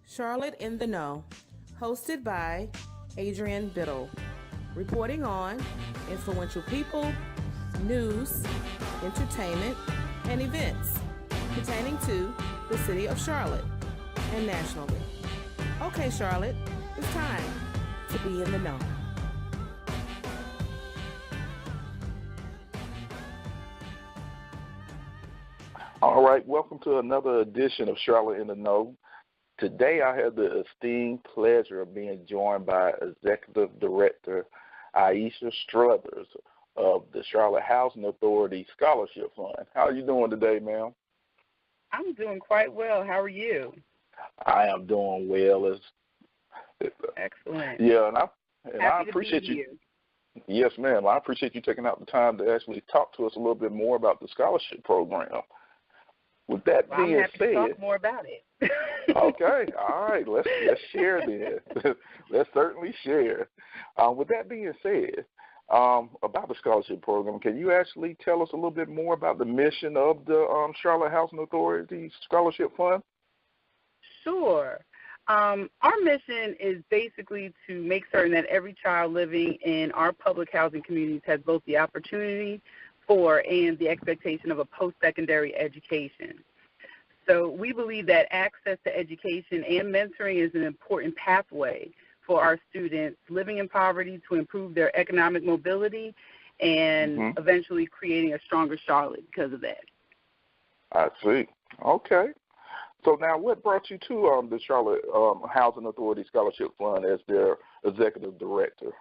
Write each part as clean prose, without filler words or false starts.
Charlotte in the Know, hosted by Adrian Biddle, reporting on influential people, news, entertainment, and events pertaining to the city of Charlotte and nationally. Okay, Charlotte, it's time to be in the know. All right, welcome to another edition of Charlotte in the Know. Today I have the esteemed pleasure of being joined by Executive Director Aisha Strothers of the Charlotte Housing Authority Scholarship Fund. How are you doing today, ma'am? I'm doing quite well. How are you? I am doing well. Excellent. Yeah, and I Happy appreciate to be you. here. Yes, ma'am. I appreciate you taking out the time to actually talk to us a little bit more about the scholarship program. With that Well, being I'm happy said, to talk more about it. Okay, all right, let's share then. Let's certainly share. With that being said, about the scholarship program, can you actually tell us a little bit more about the mission of the Charlotte Housing Authority Scholarship Fund? Sure. Our mission is basically to make certain that every child living in our public housing communities has both the opportunity for and the expectation of a post-secondary education. So we believe that access to education and mentoring is an important pathway for our students living in poverty to improve their economic mobility and eventually creating a stronger Charlotte because of that. I see. Okay. So now what brought you to the Charlotte Housing Authority Scholarship Fund as their executive director?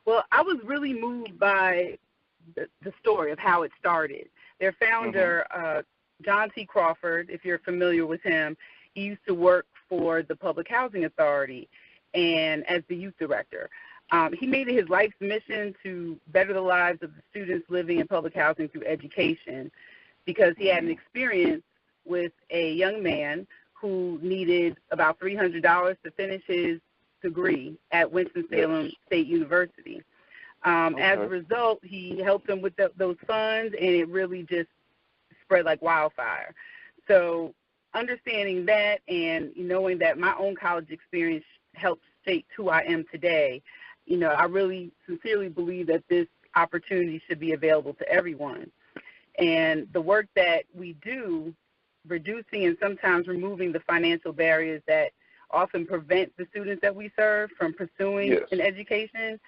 Well, I was really moved by the story of how it started. Their founder, John T. Crawford, if you're familiar with him, he used to work for the Public Housing Authority and as the youth director. He made it his life's mission to better the lives of the students living in public housing through education because he had an experience with a young man who needed about $300 to finish his degree at Winston-Salem State University. As a result, he helped them with those funds, and it really just spread like wildfire. So understanding that and knowing that my own college experience helped shape who I am today, I really sincerely believe that this opportunity should be available to everyone. And the work that we do, reducing and sometimes removing the financial barriers that often prevent the students that we serve from pursuing an education,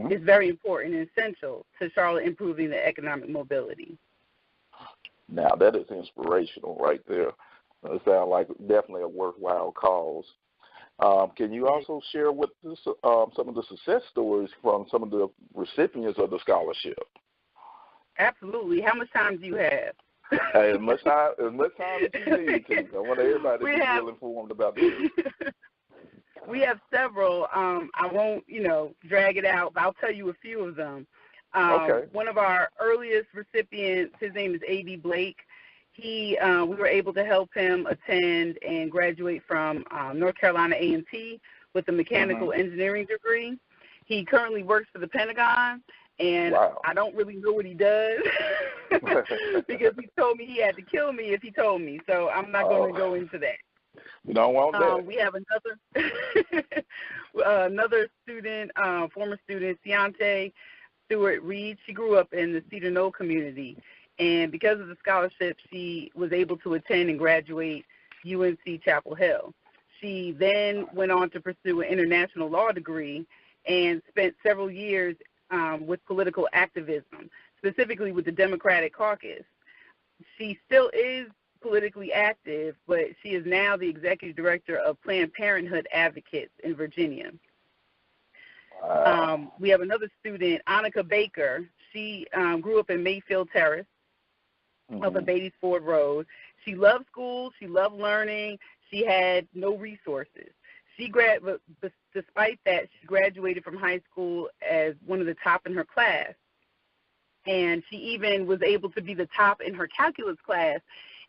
is very important and essential to Charlotte improving the economic mobility. Now, that is inspirational right there. It sounds like definitely a worthwhile cause. Can you also share with us some of the success stories from some of the recipients of the scholarship? Absolutely. How much time do you have? Hey, as much time as you need to. I want everybody to be well informed about this. We have several. I won't, drag it out, but I'll tell you a few of them. One of our earliest recipients, his name is A.B. Blake. We were able to help him attend and graduate from North Carolina A&T with a mechanical engineering degree. He currently works for the Pentagon, and I don't really know what he does because he told me he had to kill me if he told me, so I'm not going to go into that. You don't want that. We have another student, former student, Stewart Reed. She grew up in the Cedar Knoll community, and because of the scholarship, she was able to attend and graduate UNC Chapel Hill. She then went on to pursue an international law degree and spent several years with political activism, specifically with the Democratic caucus. She still is politically active, but she is now the executive director of Planned Parenthood Advocates in Virginia. We have another student, Annika Baker. She grew up in Mayfield Terrace up at Beatties Ford Road. She loved school. She loved learning. She had no resources. Despite that, she graduated from high school as one of the top in her class. And she even was able to be the top in her calculus class,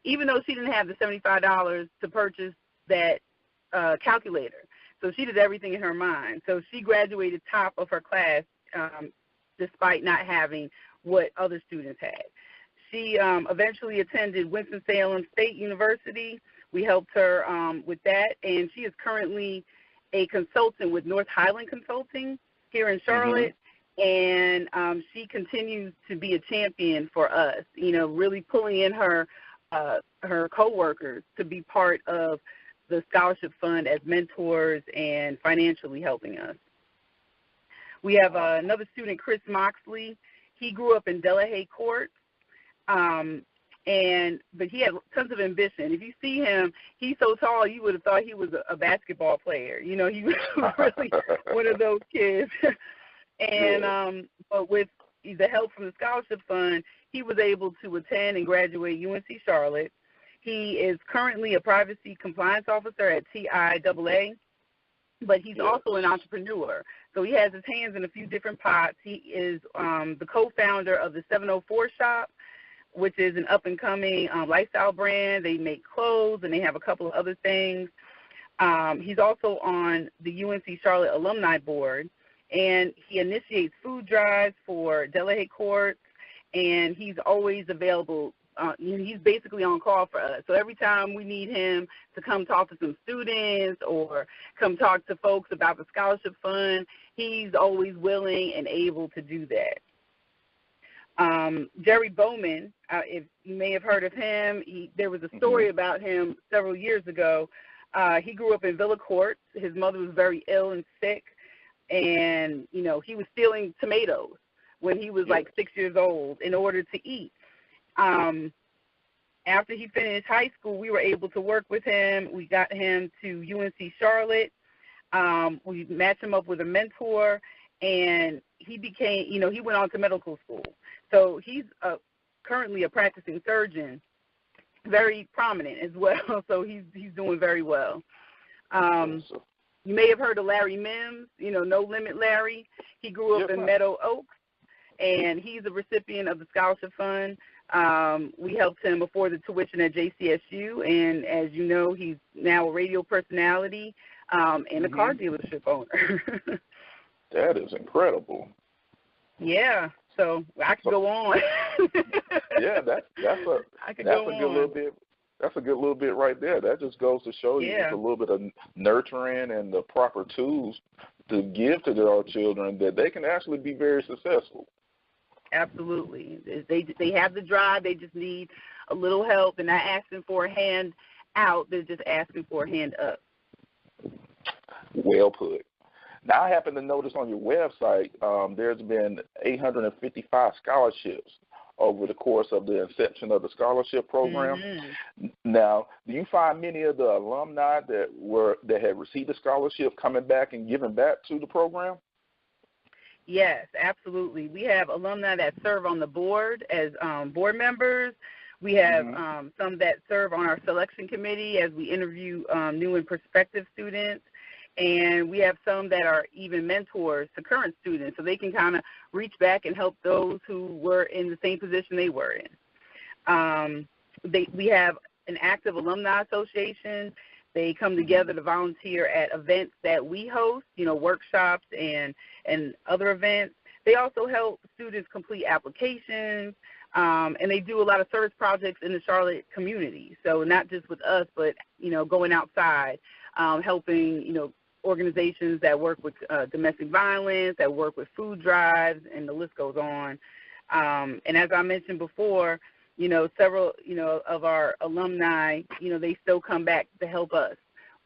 even though she didn't have the $75 to purchase that calculator. So she did everything in her mind. So she graduated top of her class despite not having what other students had. She eventually attended Winston-Salem State University, We helped her with that, and she is currently a consultant with North Highland Consulting here in Charlotte, and she continues to be a champion for us, really pulling in her coworkers to be part of the scholarship fund as mentors and financially helping us. We have another student, Chris Moxley. He grew up in Delahaye Court, but he had tons of ambition. If you see him, he's so tall you would have thought he was a basketball player. He was really one of those kids. And but with the help from the scholarship fund, he was able to attend and graduate UNC Charlotte. He is currently a privacy compliance officer at TIAA, but he's also an entrepreneur. So he has his hands in a few different pots. He is the co-founder of the 704 Shop, which is an up-and-coming lifestyle brand. They make clothes, and they have a couple of other things. He's also on the UNC Charlotte Alumni Board, and he initiates food drives for Delahaye Courts, and he's always available. He's basically on call for us. So every time we need him to come talk to some students or come talk to folks about the scholarship fund, he's always willing and able to do that. Jerry Bowman, if you may have heard of him, there was a story about him several years ago. He grew up in Villa Court. His mother was very ill and sick, and, he was stealing tomatoes when he was like 6 years old in order to eat. After he finished high school, we were able to work with him. We got him to UNC Charlotte. We matched him up with a mentor, and he became, he went on to medical school. So he's currently a practicing surgeon, very prominent as well. So he's doing very well. You may have heard of Larry Mims, No Limit Larry. He grew up in Meadow Oaks, and he's a recipient of the scholarship fund. We helped him afford the tuition at JCSU, and as you know, he's now a radio personality and a car dealership owner. That is incredible. Yeah, so I could go on. Yeah, that's a good little bit. That's a good little bit right there. That just goes to show you it's a little bit of nurturing and the proper tools to give to our children that they can actually be very successful. Absolutely. They have the drive. They just need a little help. They're not asking for a hand out. They're just asking for a hand up. Well put. Now, I happen to notice on your website there's been 855 scholarships over the course of the inception of the scholarship program. Now, do you find many of the alumni that had received a scholarship coming back and giving back to the program? Yes, absolutely. We have alumni that serve on the board as board members. We have some that serve on our selection committee as we interview new and prospective students. And we have some that are even mentors to current students, so they can kind of reach back and help those who were in the same position they were in. We have an active alumni association. They come together to volunteer at events that we host, workshops and other events. They also help students complete applications, and they do a lot of service projects in the Charlotte community. So not just with us, but, going outside, helping, organizations that work with domestic violence, that work with food drives, and the list goes on. And as I mentioned before, several, of our alumni, they still come back to help us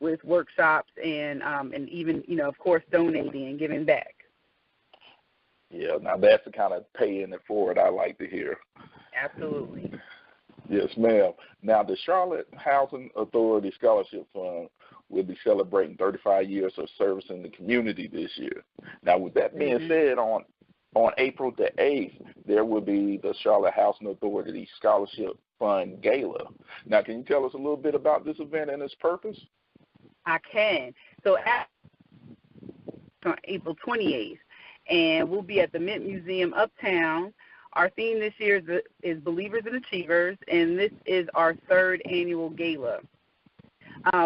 with workshops and even, of course, donating and giving back. Yeah, now that's the kind of paying it forward I like to hear. Absolutely. Yes, ma'am. Now, the Charlotte Housing Authority Scholarship Fund will be celebrating 35 years of service in the community this year. Now, with that being said, on April the 8th, there will be the Charlotte Housing Authority Scholarship Fund Gala. Now, can you tell us a little bit about this event and its purpose? I can. So on April 28th, and we'll be at the Mint Museum Uptown. Our theme this year is Believers and Achievers, and this is our third annual gala.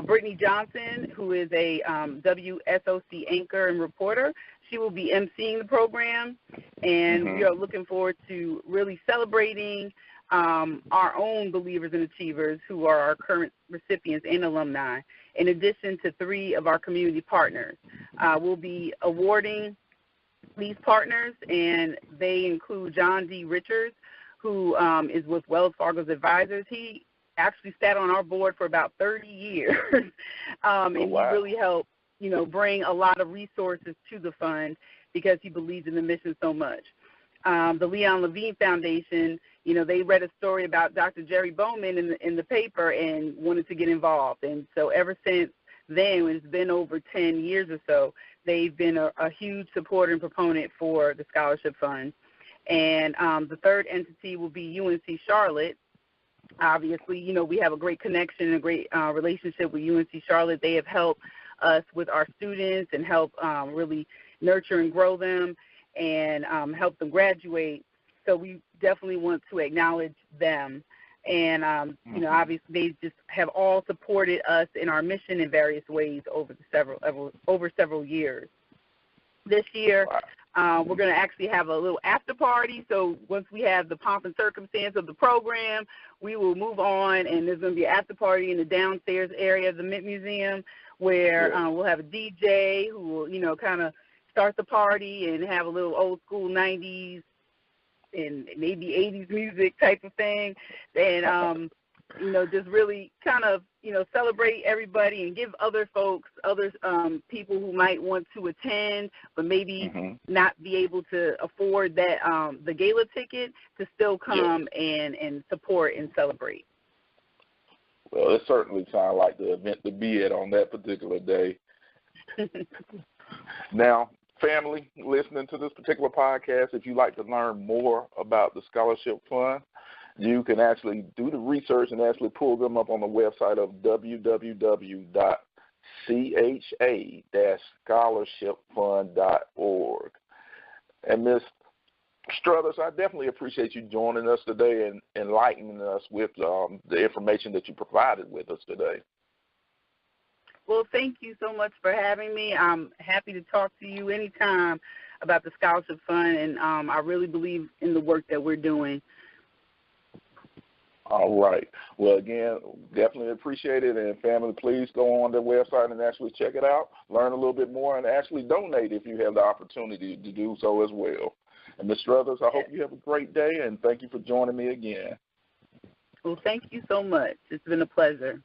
Brittany Johnson, who is a WSOC anchor and reporter, she will be emceeing the program, and we are looking forward to really celebrating our own Believers and Achievers who are our current recipients and alumni, in addition to 3 of our community partners. We'll be awarding these partners, and they include John D. Richards, who is with Wells Fargo's Advisors. He actually sat on our board for about 30 years, and he really helped, bring a lot of resources to the fund because he believes in the mission so much. The Leon Levine Foundation, they read a story about Dr. Jerry Bowman in the paper and wanted to get involved. And so ever since then, it's been over 10 years or so, they've been a huge supporter and proponent for the scholarship fund. And the third entity will be UNC Charlotte. Obviously, we have a great connection and a great relationship with UNC Charlotte. They have helped us with our students and help really nurture and grow them and help them graduate. So we definitely want to acknowledge them. And, obviously they just have all supported us in our mission in various ways over several years. This year, we're going to actually have a little after party. So once we have the pomp and circumstance of the program, we will move on, and there's going to be an after party in the downstairs area of the Mint Museum where we'll have a DJ who will, kind of start the party and have a little old school 90s and maybe 80s music type of thing. And, just really kind of, celebrate everybody and give other folks, people who might want to attend but maybe not be able to afford that the gala ticket to still come and support and celebrate. Well, it certainly sounds like the event to be at on that particular day. Now, family, listening to this particular podcast, if you'd like to learn more about the Scholarship Fund, you can actually do the research and actually pull them up on the website of www.cha-scholarshipfund.org. And Ms. Strothers, I definitely appreciate you joining us today and enlightening us with the information that you provided with us today. Well, thank you so much for having me. I'm happy to talk to you anytime about the Scholarship Fund, and I really believe in the work that we're doing. All right. Well, again, definitely appreciate it. And family, please go on their website and actually check it out, learn a little bit more, and actually donate if you have the opportunity to do so as well. And Ms. Strothers, I hope you have a great day, and thank you for joining me again. Well, thank you so much. It's been a pleasure.